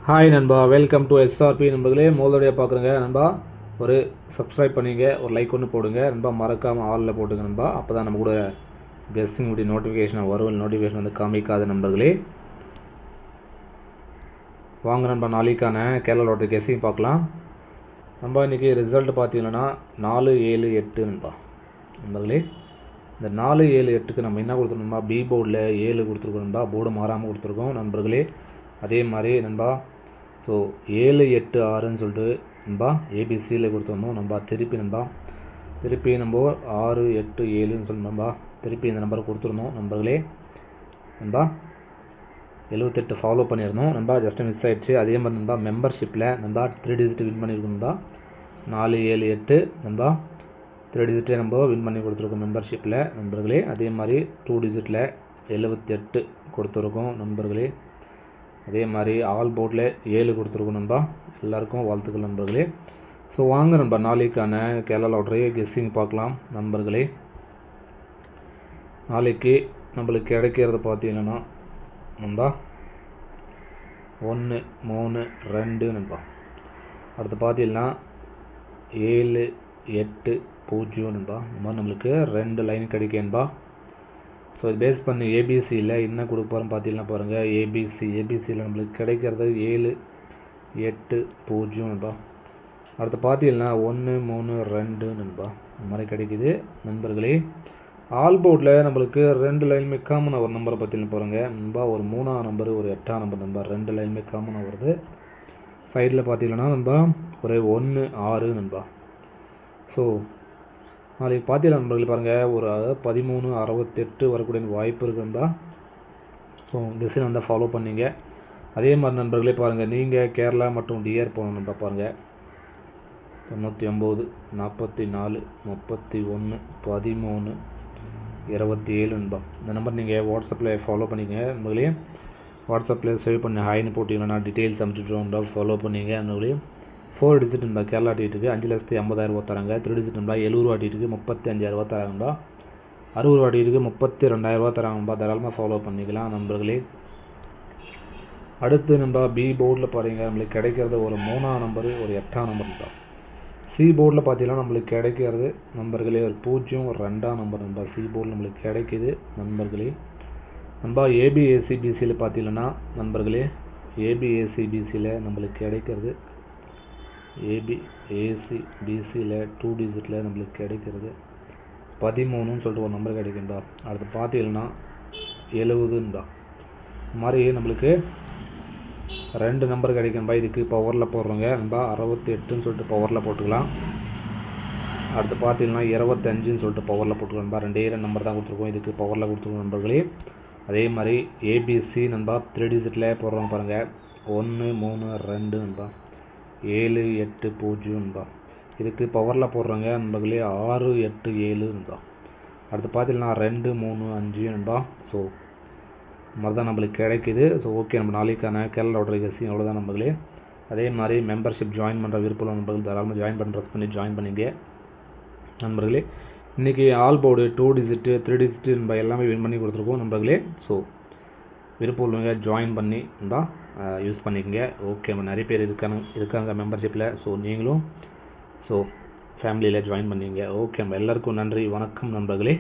Hi நண்பா, welcome to SRP நண்பர்களே. முதலோடைய பார்க்குறேங்க நண்பா. ஒரு சப்ஸ்கிரைப் பண்ணிங்க, ஒரு லைக் ஒன்று போடுங்க நண்பா. மறக்காமல் ஆலில் போட்டுங்க நண்பா. அப்போ தான் நம்ம கூட கெஸ்டிங் உடைய நோட்டிஃபிகேஷன் வரும். நோட்டிஃபிகேஷன் வந்து காமிக்காத நண்பர்களே. வாங்க நண்பா, நாளைக்கான கேரளா லாட்டரி கெஸ்டிங் பார்க்கலாம் நண்பா. இன்றைக்கி ரிசல்ட் பார்த்தீங்கன்னா 4, 7, 8 நண்பா. நண்பர்களே, இந்த 4, 7, 8க்கு நம்ம என்ன கொடுத்துருந்தோம்னா பி போர்டில் 7 கொடுத்துருக்கோம் நண்பா. போர்டு மாறாமல் கொடுத்துருக்கோம் நண்பர்களே. அதே மாதிரி நண்பா, ஸோ 7, 8, 6ன்னு சொல்லிட்டு நண்பா ஏபிசியில் கொடுத்துருந்தோம் நண்பா. திருப்பி நம்ம 6, 8, 7ன்னு சொல்லி நண்பா திருப்பி இந்த நம்பரை கொடுத்துருந்தோம் நண்பர்களே. நண்பா 78 ஃபாலோ பண்ணியிருந்தோம் நண்பா. ஜஸ்ட் மிஸ் ஆகிடுச்சு. அதே மாதிரி நண்பா மெம்பர்ஷிப்பில் நண்பா 3 டிஜிட் வின் பண்ணியிருக்கோம் நண்பா. 4, 7, 8 நண்பா 3 டிஜிட்டே நம்ம வின் பண்ணி கொடுத்துருக்கோம் மெம்பர்ஷிப்பில் நண்பர்களே. அதே மாதிரி 2 டிஜிட்டில் 78 கொடுத்துருக்கோம் நண்பர்களே. அதே மாதிரி ஆல் போர்டில் 7 கொடுத்துருக்கோம் நண்பா. எல்லாருக்கும் வாழ்த்துக்கள் நண்பர்களே. ஸோ வாங்க நண்பா, நாளைக்கான கேரளா லாட்டரி கெஸ்ஸிங் பார்க்கலாம் நண்பர்களே. நாளைக்கு நம்மளுக்கு கிடைக்கிறது பார்த்தீங்கன்னா நண்பா 1, 3, 2 நண்பா. அடுத்து பார்த்தீங்கன்னா 7, 8, 0 நண்பா. இந்த மாதிரி நம்மளுக்கு 2 லைன் கிடைக்கேன்பா. ஸோ இது பேஸ் பண்ணி ஏபிசியில் என்ன கொடுப்பாருன்னு பார்த்தீங்கன்னா பாருங்கள். ஏபிசியில் நம்மளுக்கு கிடைக்கிறது 7, 8, 0 நண்பா. அடுத்து பார்த்தீங்கன்னா 1, 3, 2 நண்பா. இந்த மாதிரி கிடைக்குது நண்பர்களே. ஆல் போர்டில் நம்மளுக்கு 2 லைனுமே காமனாக ஒரு நம்பரை பார்த்தீங்கன்னா பாருங்கள் நண்பா. ஒரு 3ஆம் நம்பர், ஒரு 8ஆம் நம்பர் நண்பா. 2 லைனுமே காமனாக வருது. சைடில் பார்த்தீங்கன்னா நண்பா ஒரு 1, 6 நண்பா. ஸோ நாளைக்கு பார்த்தீங்கன்னா நண்பர்கள் பாருங்கள், ஒரு 13, 68 வரக்கூடிய வாய்ப்பு இருக்குதுண்டா. ஸோ டிசைன் வந்து ஃபாலோ பண்ணிங்க. அதே மாதிரி நண்பர்களே பாருங்கள், நீங்கள் கேரளா மற்றும் டிஆர் போகணும் நண்பா. பாருங்கள் 99, 44, 31, 13, 27 நண்பா. இந்த நம்பர் நீங்கள் வாட்ஸ்அப்பில் ஃபாலோ பண்ணிங்க நண்பர்களே. வாட்ஸ்அப்பில் சேவ் பண்ணி ஹாய்னு போட்டிங்கன்னா டீட்டெயில்ஸ் அனுப்பிச்சுட்டு ஃபாலோ பண்ணிங்க நண்பர்களே. 4 டிஜிட் நண்பா கேரளா டிக்கெட்டுக்கு 5,50,000 தராங்க. 3 டிஜிட் நண்பா 70 ரூபா டிக்கெட்டுக்கு 35,000 தராங்கப்பா. 60 ரூபா டிக்கெட்டுக்கு 32,000 தராங்கப்பா. தாராளமாக ஃபாலோ பண்ணிக்கலாம் நண்பர்களே. அடுத்து நண்பா பி போர்டில் பாருங்க, நம்மளுக்கு கிடைக்கிறது ஒரு 3ஆம் நம்பர், ஒரு 8ஆம் நம்பர் நண்பா. சி போர்டில் பார்த்தீங்கன்னா நம்மளுக்கு கிடைக்கிறது நண்பர்களே ஒரு 0, ஒரு 2ஆம் நம்பர் நண்பா. சி போர்டில் நம்மளுக்கு கிடைக்குது நண்பர்களே. நண்பா ஏபிஏசிபிசியில் பார்த்தீங்கன்னா நண்பர்களே, ஏபிஏசிபிசியில் நம்மளுக்கு கிடைக்கிறது ஏபிஏசிபிசியில் 2 டிஜிட்டில் நம்மளுக்கு கிடைக்கிறது 13ன்னு சொல்லிட்டு ஒரு நம்பர் கிடைக்கும்பா. அடுத்து பார்த்தீங்கன்னா 70ன்பா. இந்த மாதிரி நம்மளுக்கு 2 நம்பர் கிடைக்கும்பா. இதுக்கு பவரில் போடுறோங்க நண்பா. 68ன்னு சொல்லிட்டு பவரில் போட்டுக்கலாம். அடுத்து பார்த்தீங்கன்னா 25ன்னு சொல்லிட்டு பவரில் போட்டுக்கலாம்பா. 2 நம்பர் தான் கொடுத்துருக்கோம். இதுக்கு பவரில் கொடுத்துருக்கோம் நண்பர்களே. அதே மாதிரி ஏபிசி நண்பா 3 டிஜிட்டில் போடுறோம் பாருங்கள். 1, 3, 2 நண்பா. 7, 8, 0 நண்பா. இதுக்கு பவரில் போடுறாங்க நண்பர்களே. 6, 8, 7 நண்பா. அடுத்து பார்த்தீங்கன்னா 2, 3, 5 நண்பா. ஸோ மாதிரி தான் நம்மளுக்கு கிடைக்குது. ஸோ ஓகே, நம்ம நாளைக்கான கேரளா லாட்டரி கெஸ்ஸிங் அவ்வளோதான் நண்பர்களே. அதே மாதிரி மெம்பர்ஷிப் ஜாயின் பண்ணுற விருப்பம் நண்பர்கள் தாராளமாக ஜாயின் பண்ணிங்க நண்பர்களே. இன்றைக்கி ஆல் போர்டு 2 டிஜிட்டு 3 டிஜிட்டு நம்ம எல்லாமே வின் பண்ணி கொடுத்துருக்கோம் நண்பர்களே. ஸோ விருப்பம் உள்ளவங்க ஜாயின் பண்ணி தான் யூஸ் பண்ணிக்கோங்க. ஓகே, நம்ம நிறைய பேர் இருக்காங்க மெம்பர்ஷிப்பில். ஸோ நீங்களும் ஃபேமிலியில் ஜாயின் பண்ணிங்க. ஓகே, நம்ம எல்லாருக்கும் நன்றி. வணக்கம் நண்பர்களே.